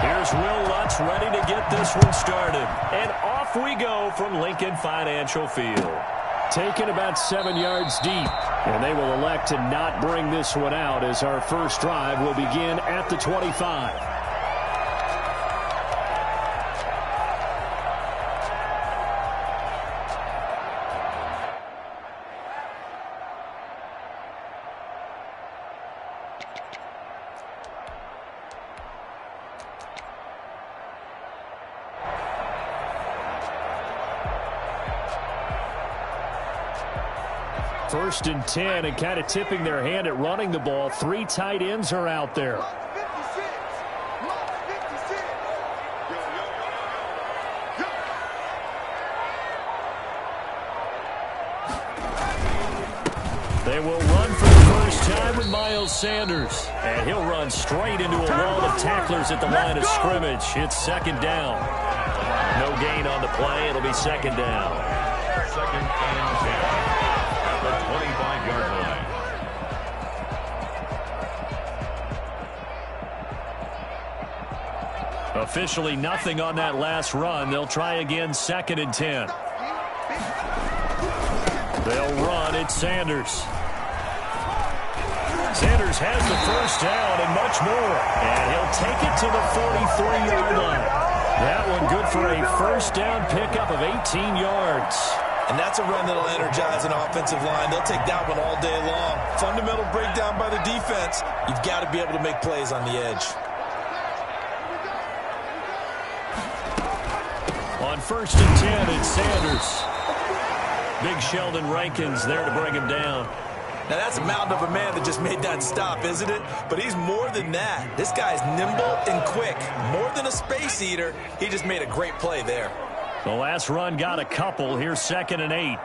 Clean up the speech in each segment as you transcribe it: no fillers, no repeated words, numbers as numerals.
Here's Will Lutz ready to get this one started. And off we go from Lincoln Financial Field. Taken about 7 yards deep. And they will elect to not bring this one out as our first drive will begin at the 25. First and 10, and kind of tipping their hand at running the ball. 3 tight ends are out there. They will run for the first time with Miles Sanders. And he'll run straight into a wall of tacklers at the line of scrimmage. It's second down. No gain on the play. It'll be second down. Second and 10. 25-yard line. Officially nothing on that last run. They'll try again, second and 10. They'll run. It's Sanders. Sanders has the first down and much more. And he'll take it to the 43-yard line. That one good for a first down pickup of 18 yards. And that's a run that'll energize an offensive line. They'll take that one all day long. Fundamental breakdown by the defense. You've got to be able to make plays on the edge. On first and 10, it's Sanders. Big Sheldon Rankins there to bring him down. Now that's a mountain of a man that just made that stop, isn't it? But he's more than that. This guy's nimble and quick. More than a space eater. He just made a great play there. The last run got a couple. Here's second and 8.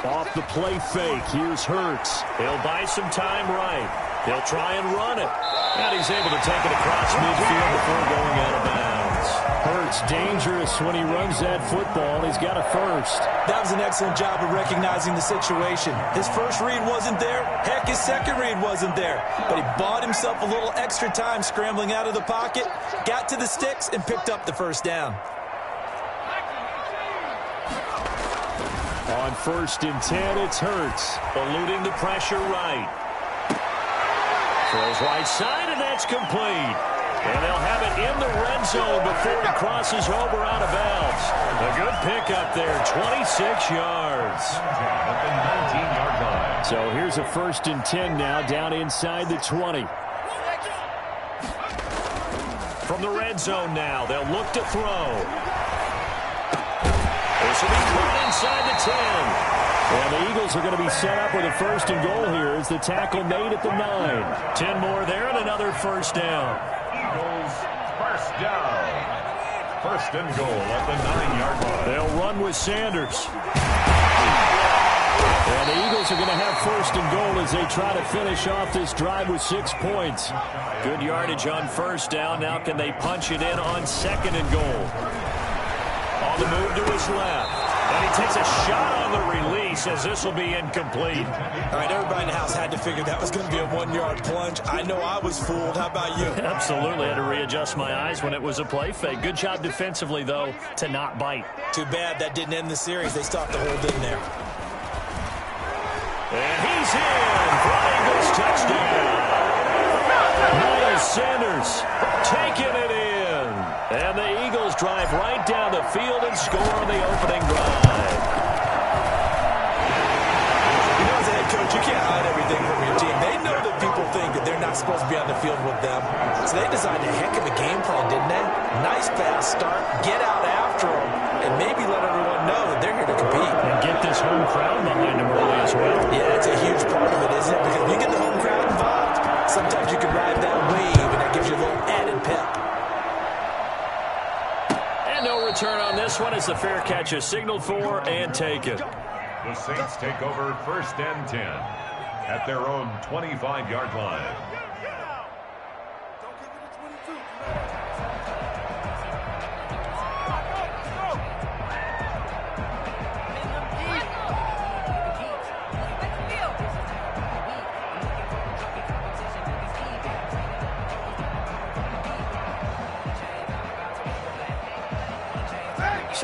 Off the play fake. Here's Hurts. He'll buy some time right. He'll try and run it. And he's able to take it across midfield before going out of bounds. Hurts dangerous when he runs that football. He's got a first. That was an excellent job of recognizing the situation. His first read wasn't there. Heck, his second read wasn't there. But he bought himself a little extra time scrambling out of the pocket, got to the sticks, and picked up the first down. On first and 10, it's Hurts. Eluding the pressure right. Throws right side, and that's complete. And they'll have it in the red zone before he crosses over out of bounds. A good pickup there, 26 yards. At the 19-yard line. So here's a first and 10 now, down inside the 20. From the red zone now, they'll look to throw. This will be caught inside the 10. And the Eagles are going to be set up with a first and goal here as the tackle made at the 9. 10 more there and another first down. Eagles first down. First and goal at the 9-yard line. They'll run with Sanders. And the Eagles are going to have first and goal as they try to finish off this drive with 6 points. Good yardage on first down. Now can they punch it in on second and goal? On the move to his left. And he takes a shot on the release as this will be incomplete. All right, everybody in the house had to figure that was going to be a 1-yard plunge. I know I was fooled. How about you? Absolutely. I had to readjust my eyes when it was a play fake. Good job defensively, though, to not bite. Too bad that didn't end the series. They stopped the hold in there. And he's in for an Eagles touchdown. Miles Sanders taking it in. And the Eagles drive right down the field and score on the opening drive. You know, as a head coach, you can't hide everything from your team. They know that people think that they're not supposed to be on the field with them. So they designed a heck of a game plan, didn't they? Nice pass start, get out after them, and maybe let everyone know that they're here to compete. And get this home crowd behind them early as well. Yeah, it's a huge part of it, isn't it? Because if you get the home crowd involved, sometimes you can ride that wave, and that gives you a little added pep. No return on this one as the fair catch is signaled for and taken. The Saints take over first and 10 at their own 25-yard line.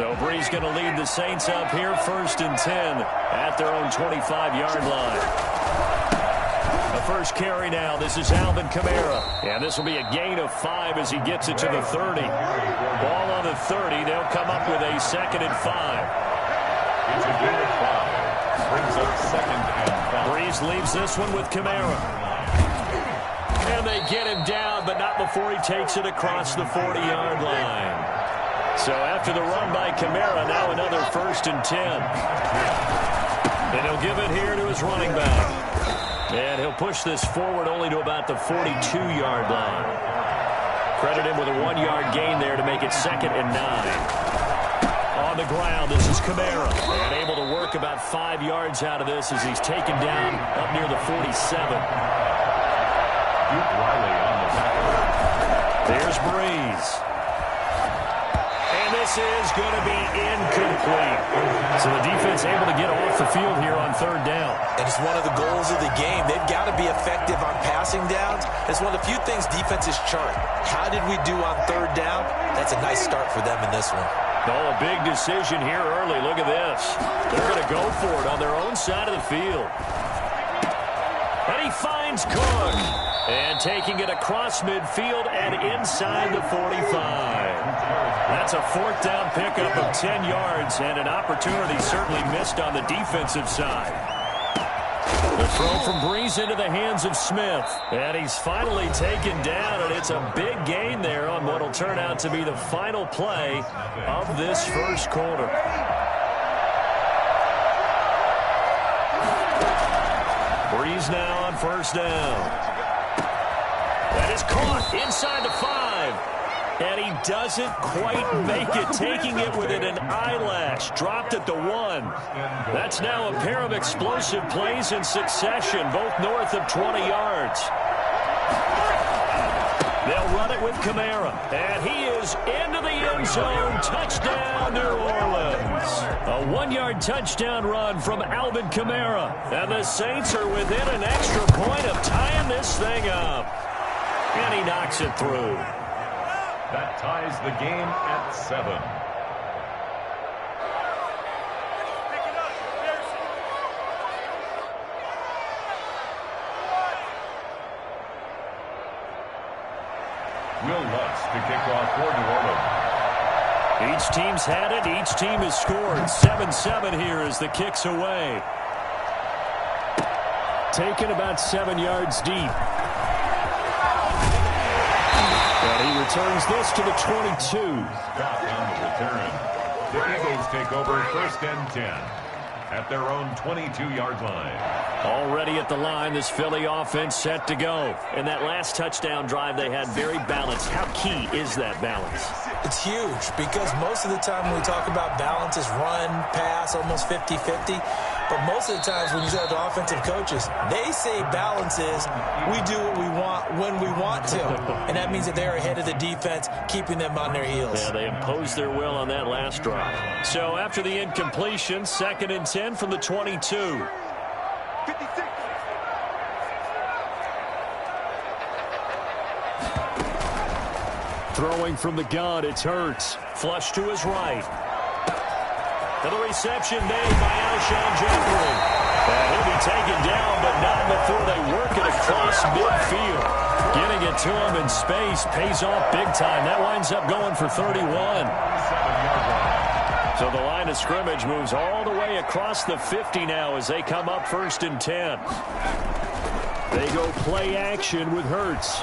So Brees going to lead the Saints up here, 1st and 10 at their own 25-yard line. The first carry now. This is Alvin Kamara. And this will be a gain of 5 as he gets it to the 30. Ball on the 30. They'll come up with a 2nd and 5. It's a gain of 5. Brings up 2nd and 5. Brees leaves this one with Kamara. And they get him down, but not before he takes it across the 40-yard line. So after the run by Kamara, now another 1st and 10. And he'll give it here to his running back. And he'll push this forward only to about the 42-yard line. Credit him with a 1-yard gain there to make it 2nd and 9. On the ground, this is Kamara. And able to work about 5 yards out of this as he's taken down up near the 47. Riley on the tackle. There's Brees. And this is going to be incomplete. So the defense able to get off the field here on 3rd down. And it's one of the goals of the game. They've got to be effective on passing downs. It's one of the few things defenses chart. How did we do on 3rd down? That's a nice start for them in this one. Oh, a big decision here early. Look at this. They're going to go for it on their own side of the field. And he finds Cook. And taking it across midfield and inside the 45. That's a 4th down pickup of 10 yards and an opportunity certainly missed on the defensive side. The throw from Brees into the hands of Smith. And he's finally taken down, and it's a big gain there on what will turn out to be the final play of this first quarter. Brees now on 1st down. That is caught inside the 5. And he doesn't quite make it, taking it within an eyelash. Dropped at the 1. That's now a pair of explosive plays in succession, both north of 20 yards. They'll run it with Kamara. And he is into the end zone. Touchdown, New Orleans. A 1-yard touchdown run from Alvin Kamara. And the Saints are within an extra point of tying this thing up. And he knocks it through. That ties the game at 7. Will Lutz to kick off for New Orleans. Each team's had it. Each team has scored. 7-7 here as the kick's away. Taken about 7 yards deep. And he returns this to the 22. Back on the return. The Eagles take over 1st and 10 at their own 22-yard line. Already at the line, this Philly offense set to go. In that last touchdown drive, they had very balanced. How key is that balance? It's huge because most of the time when we talk about balance is run, pass, almost 50-50. But most of the times when you talk to offensive coaches, they say balance is we do what we want when we want to. And that means that they're ahead of the defense, keeping them on their heels. Yeah, they imposed their will on that last drive. So after the incompletion, 2nd and 10 from the 22. 56. Throwing from the gun, it's Hurts. Flush to his right. To the reception made by Alshon Jeffrey. And he'll be taken down, but not before they work it across midfield. Getting it to him in space pays off big time. That winds up going for 31. So the line of scrimmage moves all the way across the 50 now as they come up 1st and 10. They go play action with Hurts.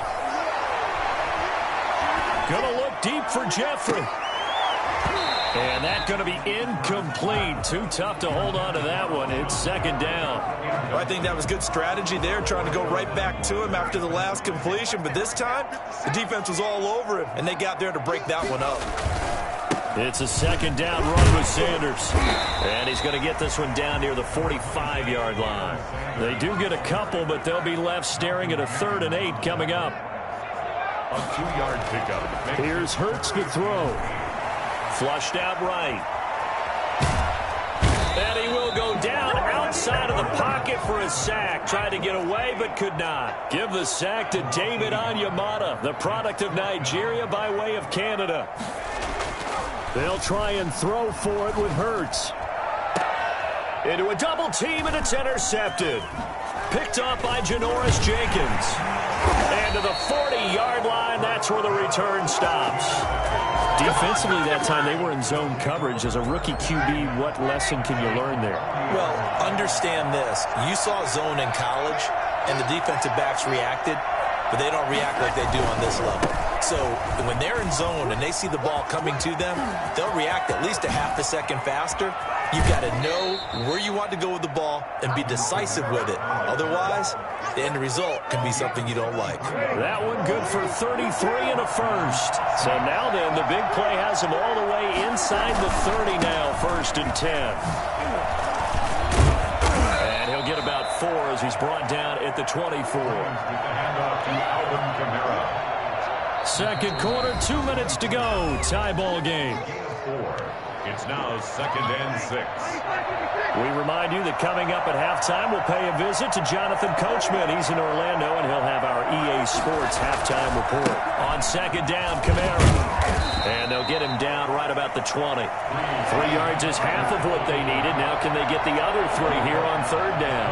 Gonna look deep for Jeffrey. And that's going to be incomplete. Too tough to hold on to that one. It's 2nd down. Well, I think that was good strategy there, trying to go right back to him after the last completion. But this time, the defense was all over him, and they got there to break that one up. It's a 2nd down run with Sanders. And he's going to get this one down near the 45-yard line. They do get a couple, but they'll be left staring at a 3rd and 8 coming up. A 2-yard pickup. Here's Hurts to throw. Flushed out right. And he will go down outside of the pocket for a sack. Tried to get away, but could not. Give the sack to David Onyemata, the product of Nigeria by way of Canada. They'll try and throw for it with Hurts. Into a double team, and it's intercepted. Picked up by Janoris Jenkins. And to the 40-yard line, that's where the return stops. Defensively that time, they were in zone coverage. As a rookie QB, what lesson can you learn there? Well, understand this. You saw zone in college, and the defensive backs reacted, but they don't react like they do on this level. So when they're in zone and they see the ball coming to them, they'll react at least a half a second faster. You've got to know where you want to go with the ball and be decisive with it. Otherwise, the end result can be something you don't like. That one good for 33 and a first. So now then, the big play has him all the way inside the 30 now, 1st and 10. And he'll get about 4 as he's brought down at the 24. Second quarter, 2 minutes to go. Tie ball game. It's now 2nd and 6. We remind you that coming up at halftime, we'll pay a visit to Jonathan Coachman. He's in Orlando, and he'll have our EA Sports halftime report. On second down, Kamara. And they'll get him down right about the 20. 3 yards is half of what they needed. Now can they get the other 3 here on third down?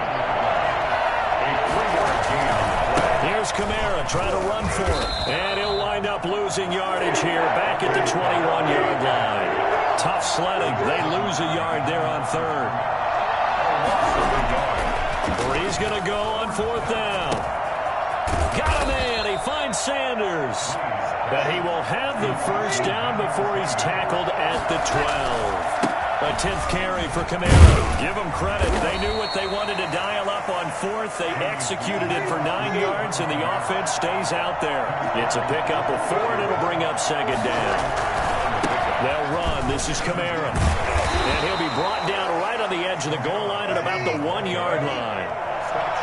A 3-yard gain on the play. Here's Kamara trying to run for it. And he'll wind up losing yardage here back at the 21-yard line. Tough sledding. They lose a yard there on third. He's going to go on 4th down. Got a man. He finds Sanders. But he will have the first down before he's tackled at the 12. A 10th carry for Kamara. Give them credit. They knew what they wanted to dial up on 4th. They executed it for 9 yards, and the offense stays out there. It's a pickup of 4, and it'll bring up 2nd down. They'll run. This is Kamara. And he'll be brought down right on the edge of the goal line at about the 1-yard line.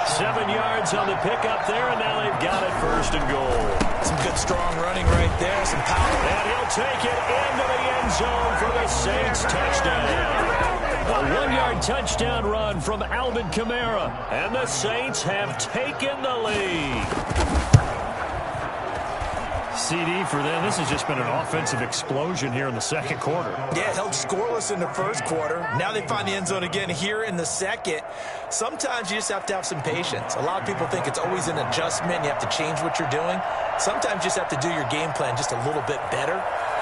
7 yards on the pickup there, and now they've got it 1st and goal. Some good strong running right there. Some power. And he'll take it into the end zone for the Saints touchdown. A 1-yard touchdown run from Alvin Kamara. And the Saints have taken the lead. CD for them. This has just been an offensive explosion here in the second quarter. Yeah, held scoreless in the first quarter. Now they find the end zone again here in the second. Sometimes you just have to have some patience. A lot of people think it's always an adjustment. You have to change what you're doing. Sometimes you just have to do your game plan just a little bit better.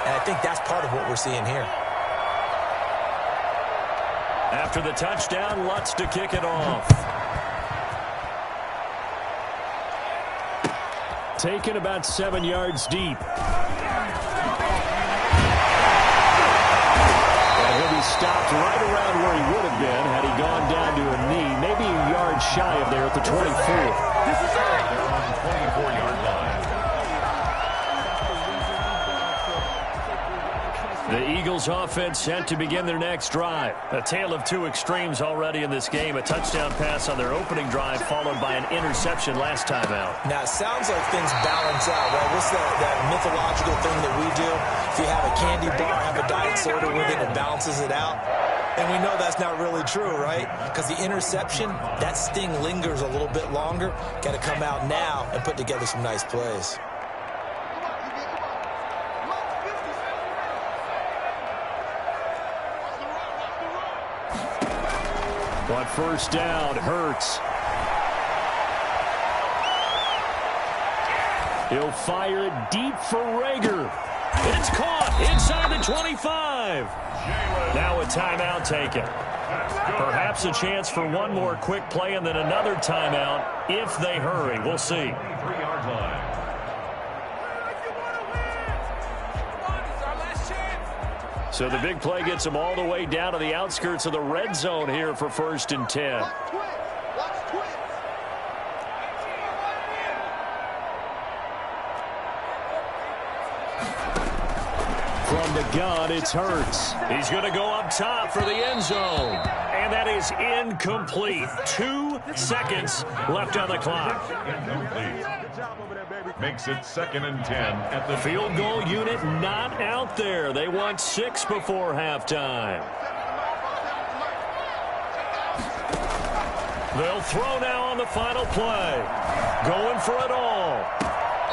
And I think that's part of what we're seeing here. After the touchdown, Lutz to kick it off. Taken about 7 yards deep. And he'll be stopped right around where he would have been had he gone down to a knee, maybe a yard shy of there at the 24. This is it. They're on the 24-yard line. The Eagles offense set to begin their next drive. A tale of 2 extremes already in this game. A touchdown pass on their opening drive followed by an interception last time out. Now, it sounds like things balance out, right? What's that mythological thing that we do? If you have a candy bar, have a diet soda with it, it balances it out. And we know that's not really true, right? Because the interception, that sting lingers a little bit longer. Got to come out now and put together some nice plays. But first down, Hurts. He'll fire it deep for Rager. It's caught inside the 25. Now a timeout taken. Perhaps a chance for one more quick play and then another timeout if they hurry. We'll see. 3-yard line. So the big play gets them all the way down to the outskirts of the red zone here for 1st and 10. From the gun, it's Hurts. He's going to go up top for the end zone. And that is incomplete. 2 seconds left on the clock. Makes it 2nd and 10 at the Field goal unit not out there. They want 6 before halftime. They'll throw now on the final play. Going for it all.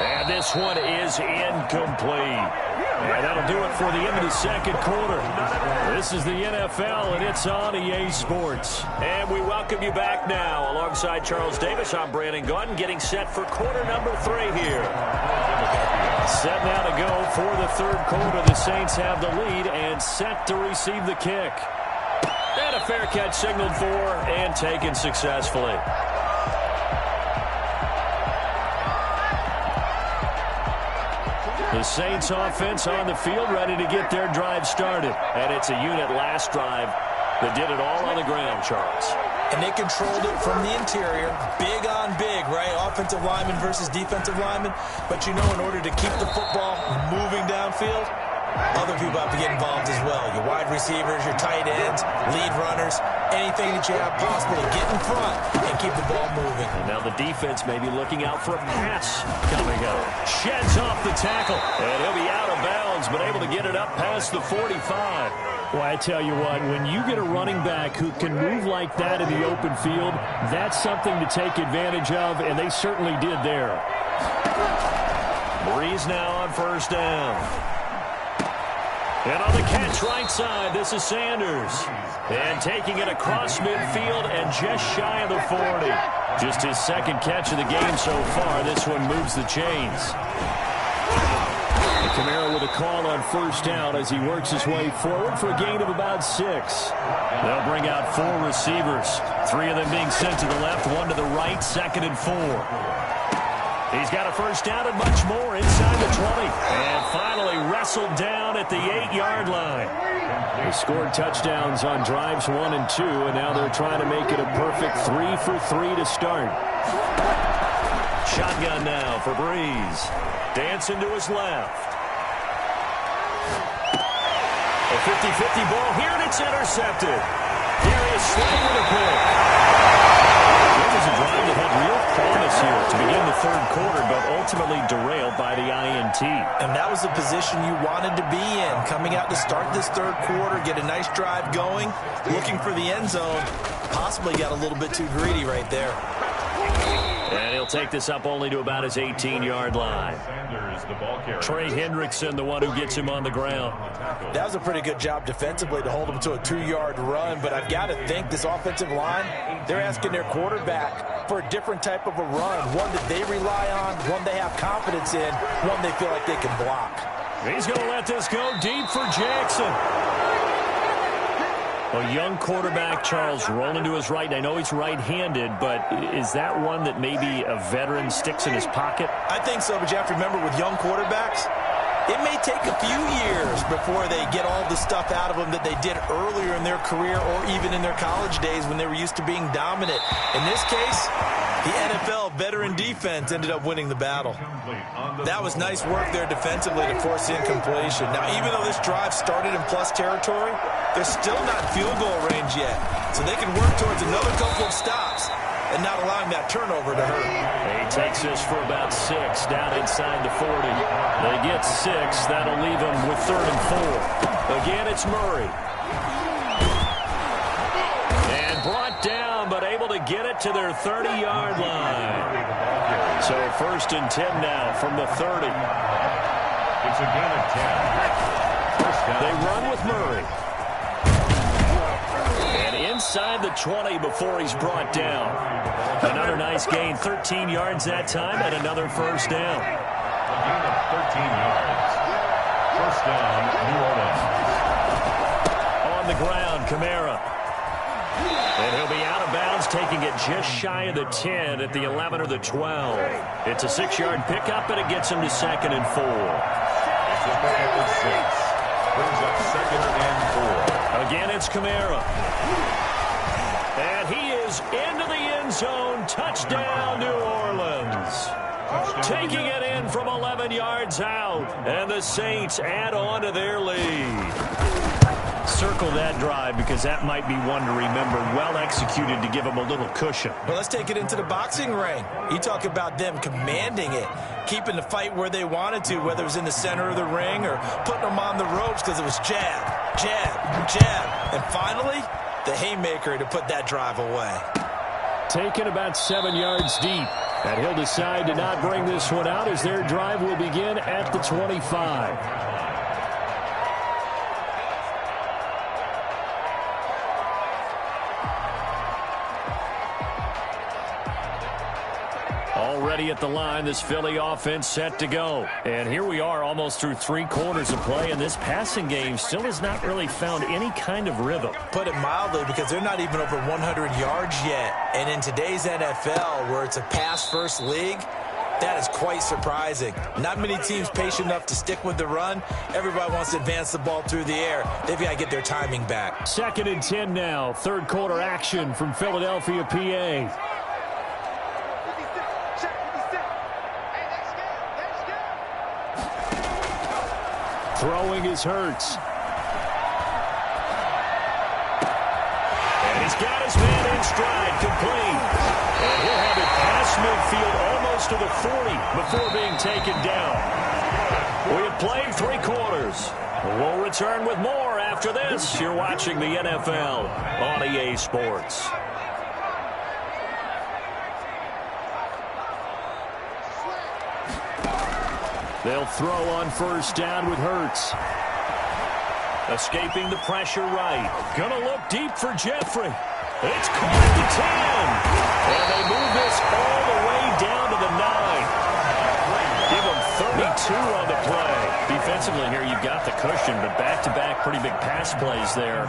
And this one is incomplete. And that'll do it for the end of the second quarter. This is the NFL, and it's on EA Sports. And we welcome you back now. Alongside Charles Davis, I'm Brandon Gaudin, getting set for quarter number 3 here. Set now to go for the third quarter. The Saints have the lead and set to receive the kick. And a fair catch signaled for and taken successfully. The Saints offense on the field, ready to get their drive started. And it's a unit last drive that did it all on the ground, Charles. And they controlled it from the interior. Big on big, right? Offensive lineman versus defensive lineman. But you know, in order to keep the football moving downfield, other people have to get involved as well. Your wide receivers, your tight ends, lead runners, anything that you have possible to get in front and keep the ball moving. And now the defense may be looking out for a pass coming up. Sheds off the tackle, and he'll be out of bounds, but able to get it up past the 45. Well, I tell you what, when you get a running back who can move like that in the open field, that's something to take advantage of, and they certainly did there. Breeze now on first down. And on the catch right side, this is Sanders. And taking it across midfield and just shy of the 40. Just his second catch of the game so far. This one moves the chains. And Kamara with a call on first down as he works his way forward for a gain of about 6. They'll bring out 4 receivers. 3 of them being sent to the left, 1 to the right, 2nd and 4. He's got a first down and much more inside the 20. And finally wrestled down at the 8-yard line. They scored touchdowns on drives 1 and 2, and now they're trying to make it a perfect 3 for 3 to start. Shotgun now for Breeze. Dancing to his left. A 50-50 ball here, and it's intercepted. Darius Slay with a pick. It was a drive that had real promise here to begin the third quarter, but ultimately derailed by the INT. And that was the position you wanted to be in. Coming out to start this third quarter, get a nice drive going, looking for the end zone. Possibly got a little bit too greedy right there. And he'll take this up only to about his 18-yard line. Trey Hendrickson, the one who gets him on the ground. That was a pretty good job defensively to hold him to a 2-yard run, but I've got to think this offensive line, they're asking their quarterback for a different type of a run, one that they rely on, one they have confidence in, one they feel like they can block. He's going to let this go deep for Jackson. A young quarterback, Charles, rolling to his right. And I know he's right-handed, but is that one that maybe a veteran sticks in his pocket? I think so, but you have to remember with young quarterbacks, it may take a few years before they get all the stuff out of them that they did earlier in their career or even in their college days when they were used to being dominant. In this case, the NFL veteran defense ended up winning the battle. That was nice work there defensively to force incompletion. Now, even though this drive started in plus territory, they're still not field goal range yet. So they can work towards another couple of stops and not allowing that turnover to hurt. He takes this for about 6 down inside the 40. They get 6. That'll leave them with 3rd and 4. Again, it's Murray. And brought down, but able to get it to their 30-yard line. So 1st and 10 now from the 30. It's a gain of 10. First down. They run with Murray. And inside the 20 before he's brought down. Another nice gain, 13 yards that time, and another first down. A gain of 13 yards. First down, New Orleans. On the ground, Kamara. And he'll be out of bounds, taking it just shy of the 10 at the 11 or the 12. It's a 6-yard pickup, and it gets him to 2nd and 4. It's a pickup of 6. Brings up 2nd and 4. Again, it's Kamara. And he is into the end zone. Touchdown, New Orleans. Taking it in from 11 yards out. And the Saints add on to their lead. Circle that drive because that might be one to remember. Well executed to give them a little cushion. Well, let's take it into the boxing ring. You talk about them commanding it, keeping the fight where they wanted to, whether it was in the center of the ring or putting them on the ropes because it was jab, jab, jab. And finally, the haymaker to put that drive away. Taken about 7 yards deep. And he'll decide to not bring this one out as their drive will begin at the 25. Already at the line, this Philly offense set to go. And here we are almost through 3 quarters of play, and this passing game still has not really found any kind of rhythm. Put it mildly, because they're not even over 100 yards yet. And in today's NFL, where it's a pass-first league, that is quite surprising. Not many teams patient enough to stick with the run. Everybody wants to advance the ball through the air. They've got to get their timing back. 2nd and 10 now. 3rd quarter action from Philadelphia, PA. Throwing is Hurts. And he's got his man in stride, complete. And he'll have it past midfield almost to the 40 before being taken down. We have played 3 quarters. We'll return with more after this. You're watching the NFL on EA Sports. They'll throw on 1st down with Hurts. Escaping the pressure right. Gonna look deep for Jeffrey. It's caught at the 10. And they move this all the way down to the 9. Give them 32 on the play. Defensively here, you've got the cushion, but back-to-back pretty big pass plays there.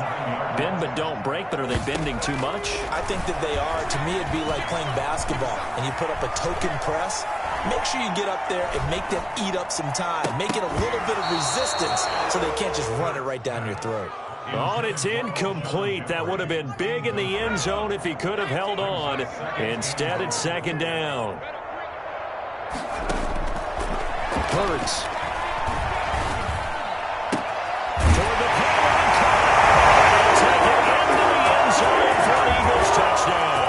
Bend but don't break, but are they bending too much? I think that they are. To me, it'd be like playing basketball, and you put up a token press. Make sure you get up there and make them eat up some time. Make it a little bit of resistance so they can't just run it right down your throat. Oh, and it's incomplete. That would have been big in the end zone if he could have held on. Instead, it's 2nd down. Hurts. Toward the pylon. Take it into the end zone for an Eagles touchdown.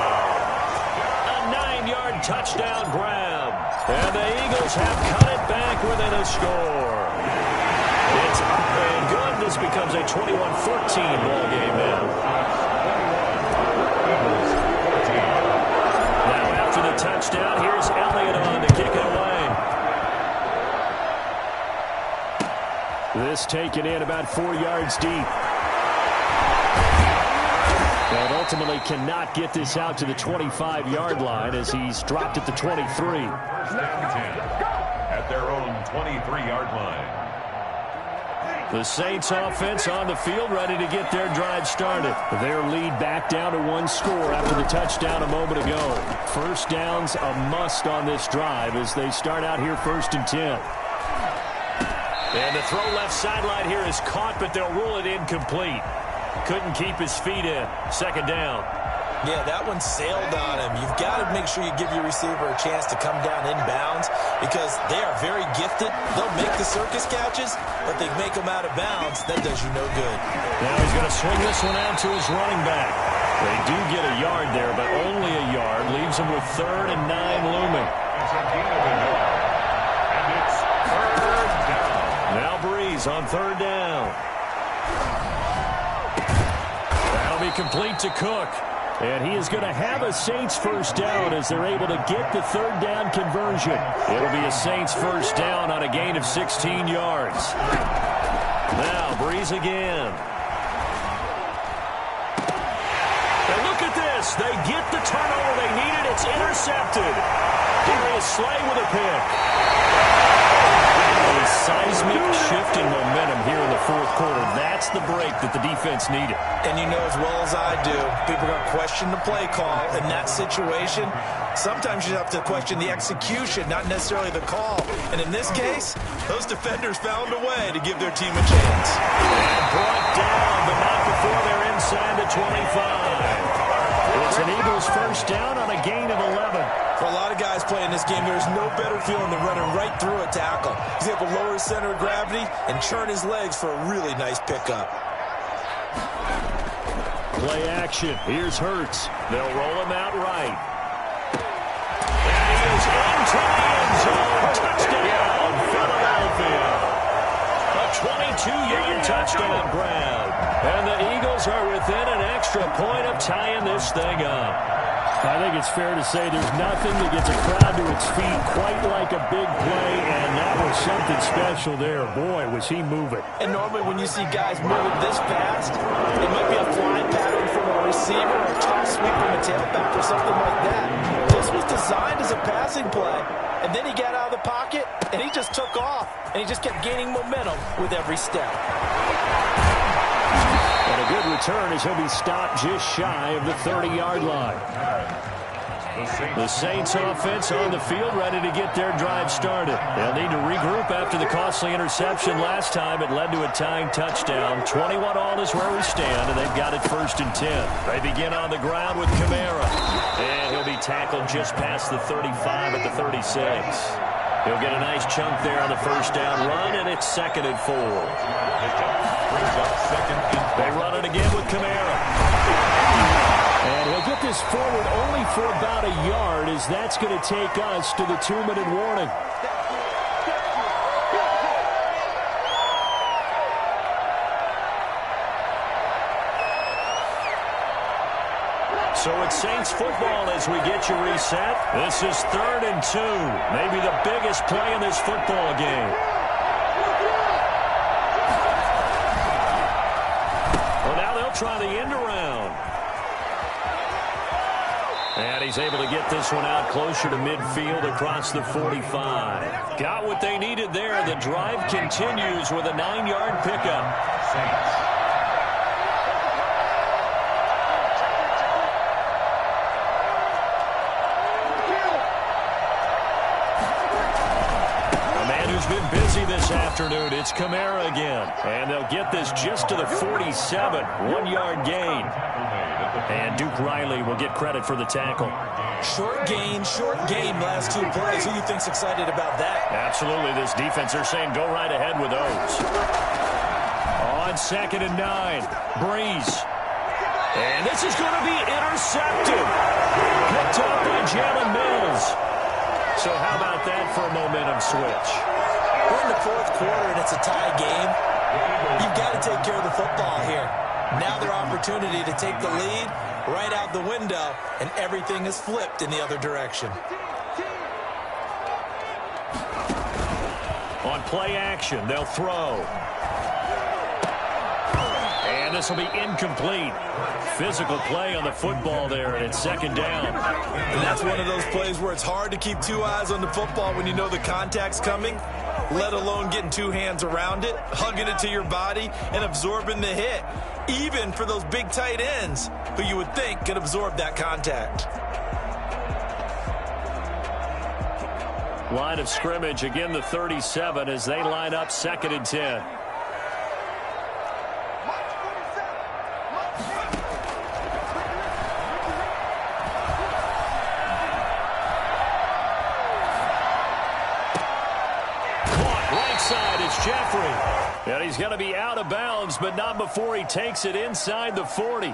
A 9-yard touchdown grab. And the Eagles have cut it back within a score. It's up and good. This becomes a 21-14 ball game now. Now after the touchdown, here's Elliott on to kick it away. This taken in about 4 yards deep. And ultimately cannot get this out to the 25-yard line as he's dropped at the 23. 1st and 10 at their own 23-yard line. The Saints offense on the field ready to get their drive started. Their lead back down to 1 score after the touchdown a moment ago. 1st down's a must on this drive as they start out here 1st and 10. And the throw left sideline here is caught, but they'll rule it incomplete. Couldn't keep his feet in. 2nd down. Yeah, that one sailed on him. You've got to make sure you give your receiver a chance to come down inbounds because they are very gifted. They'll make the circus catches, but they make them out of bounds. That does you no good. Now he's going to swing this one out to his running back. They do get a yard there, but only a yard. Leaves him with 3rd and 9 looming. And it's 3rd down. Now Breeze on 3rd down. That'll be complete to Cook. And he is going to have a Saints 1st down as they're able to get the 3rd down conversion. It'll be a Saints 1st down on a gain of 16 yards. Now Breeze again. And look at this. They get the turnover they needed. It's intercepted. Darius Slay with a pick. A seismic shift in momentum here in the 4th quarter. That's the break that the defense needed. And you know as well as I do, people are going to question the play call in that situation. Sometimes you have to question the execution, not necessarily the call. And in this case, those defenders found a way to give their team a chance. And brought down, but not before they're inside the 25. It's an Eagles 1st down on a gain of 11. For a lot of guys playing this game, there's no better feeling than running right through a tackle. He's able to lower his center of gravity and churn his legs for a really nice pickup. Play action. Here's Hurts. They'll roll him out right. And he is into the end zone. Touchdown, Philadelphia. A 22-yard touchdown grab. And the Eagles are within an extra point of tying this thing up. I think it's fair to say there's nothing that gets a crowd to its feet quite like a big play, and that was something special there. Boy, was he moving. And normally when you see guys moving this fast, it might be a flying pattern from a receiver or a toss sweep from a tailback or something like that. This was designed as a passing play, and then he got out of the pocket, and he just took off, and he just kept gaining momentum with every step. And a good return as he'll be stopped just shy of the 30-yard line. The Saints offense on the field, ready to get their drive started. They'll need to regroup after the costly interception last time. It led to a tying touchdown. 21-all is where we stand, and they've got it 1st and 10. They begin on the ground with Kamara. And he'll be tackled just past the 35 at the 36. He'll get a nice chunk there on the first down run, and it's 2nd and 4. They run it again with Kamara. And he'll get this forward only for about a yard, as that's going to take us to the 2-minute warning. So it's Saints football as we get you reset. This is 3rd and 2. Maybe the biggest play in this football game. Well, now they'll try the end around. And he's able to get this one out closer to midfield across the 45. Got what they needed there. The drive continues with a 9-yard pickup. Saints. Been busy this afternoon. It's Kamara again. And they'll get this just to the 47. 1-yard gain. And Duke Riley will get credit for the tackle. Short gain last 2 plays. Who do you think's excited about that? Absolutely. This defense, they're saying go right ahead with those. On 2nd and 9. Breeze. And this is going to be intercepted. Picked off by Jalen Mills. So how about that for a momentum switch? We're in the 4th quarter, and it's a tie game. You've got to take care of the football here. Now their opportunity to take the lead right out the window, and everything is flipped in the other direction. On play action, they'll throw. And this will be incomplete. Physical play on the football there, and it's 2nd down. And that's one of those plays where it's hard to keep 2 eyes on the football when you know the contact's coming, let alone getting 2 hands around it, hugging it to your body, and absorbing the hit, even for those big tight ends who you would think could absorb that contact. Line of scrimmage, again the 37 as they line up 2nd and 10. Jeffrey. And he's going to be out of bounds, but not before he takes it inside the 40.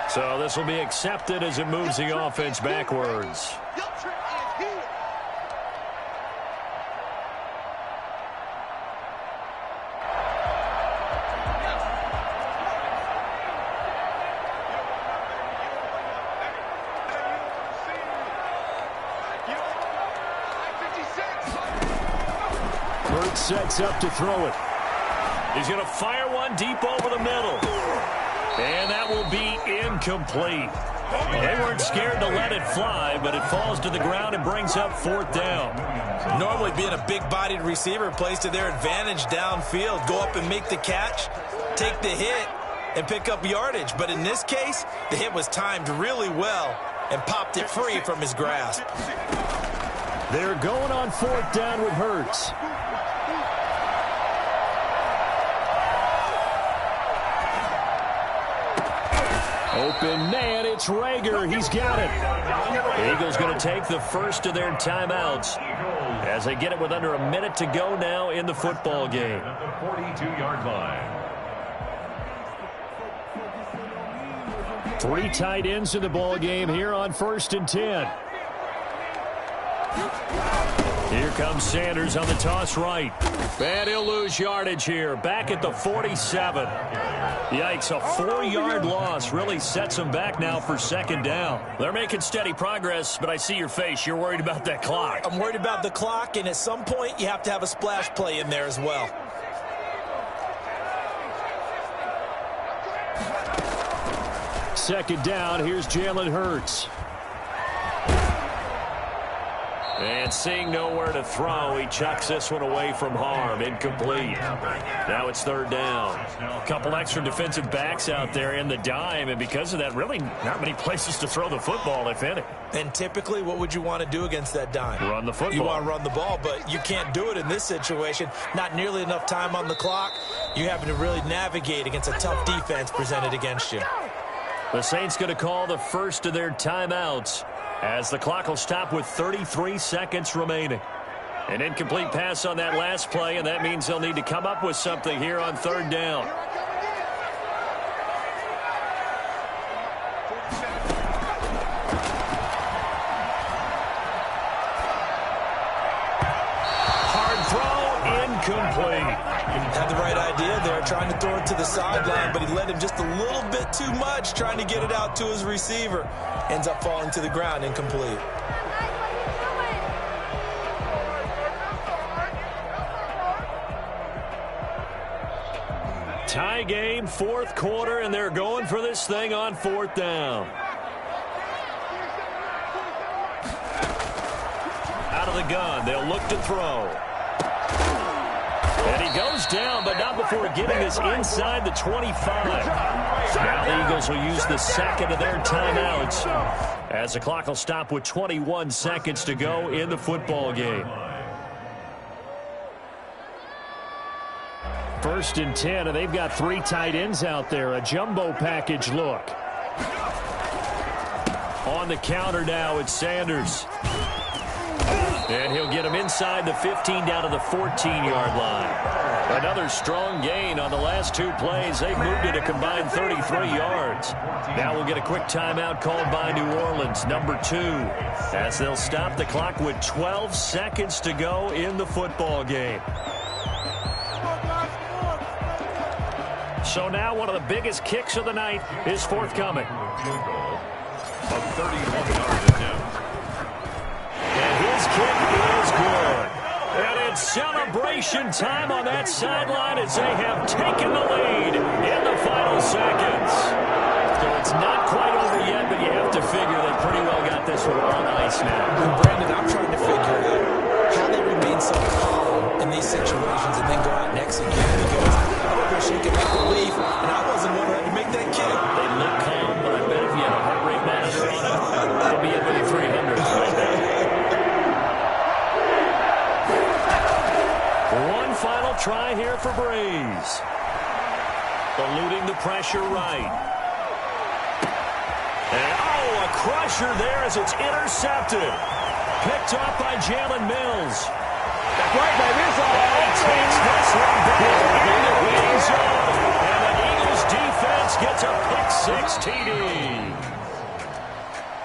So this will be accepted as it moves the offense backwards. Sets up to throw it. He's going to fire one deep over the middle. And that will be incomplete. Well, they weren't scared to let it fly, but it falls to the ground and brings up 4th down. Normally being a big-bodied receiver plays to their advantage downfield. Go up and make the catch, take the hit, and pick up yardage. But in this case, the hit was timed really well and popped it free from his grasp. They're going on 4th down with Hurts. Open man, it's Rager. He's got it. The Eagles going to take the first of their timeouts as they get it with under a minute to go now in the football game. At the 42-yard line. 3 tight ends in the ball game here on 1st and 10. Here comes Sanders on the toss right. And he'll lose yardage here. Back at the 47. Yikes, a 4-yard loss really sets them back now for second down. They're making steady progress, but I see your face. You're worried about that clock. I'm worried about the clock, and at some point you have to have a splash play in there as well. Second down, here's Jalen Hurts. And seeing nowhere to throw, he chucks this one away from harm. Incomplete. Now it's third down. A couple extra defensive backs out there in the dime, and because of that, really not many places to throw the football, if any. And typically, what would you want to do against that dime? Run the football. You want to run the ball, but you can't do it in this situation. Not nearly enough time on the clock. You're having to really navigate against a tough defense presented against you. The Saints going to call the first of their timeouts as the clock will stop with 33 seconds remaining. An incomplete pass on that last play, and that means they'll need to come up with something here on third down. Hard throw, incomplete. Had the right idea there, trying to throw it to the sideline, but he led him just a little bit too much, trying to get it out to his receiver. Ends up falling to the ground, incomplete. Tie game, fourth quarter, and they're going for this thing on fourth down. Out of the gun, they'll look to throw. And he goes down, but not before getting this inside the 25. Now the Eagles will use the second of their timeouts as the clock will stop with 21 seconds to go in the football game. First and 10, and they've got 3 tight ends out there. A jumbo package look. On the counter now, it's Sanders. And he'll get him inside the 15 down to the 14-yard line. Another strong gain on the last 2 plays. They've moved it a combined 33 yards. Now we'll get a quick timeout called by New Orleans, number 2, as they'll stop the clock with 12 seconds to go in the football game. So now one of the biggest kicks of the night is forthcoming. Of 31-yard attempt. And his kick is good. And it's celebration time on that sideline as they have taken the lead in the final seconds. So it's not quite over yet, but you have to figure they pretty well got this one on ice now. And Brandon, I'm trying to figure out how they remain so calm in these situations and then go out and execute, because I would wish they could make the leaf, and I wasn't one who had to make that kick. They look calm, but I bet if you had a heart rate monitor on it, they'll be up in the 300s right now. One final try here for Breeze. Eluding the pressure right. And a crusher there as it's intercepted. Picked off by Jalen Mills. That's right, baby. It's all And takes this one back in the wing zone. And the Eagles defense gets a pick-6 TD.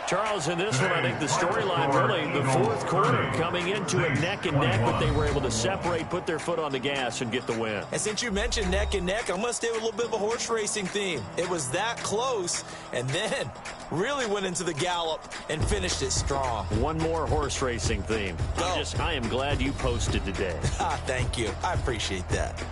Charles, in this one, I think the storyline really, the fourth quarter coming into a neck-and-neck, but they were able to separate, put their foot on the gas, and get the win. And since you mentioned neck and neck, I'm going to stay with a little bit of a horse racing theme. It was that close, and then really went into the gallop and finished it strong. One more horse racing theme. I am glad you posted today. Thank you. I appreciate that.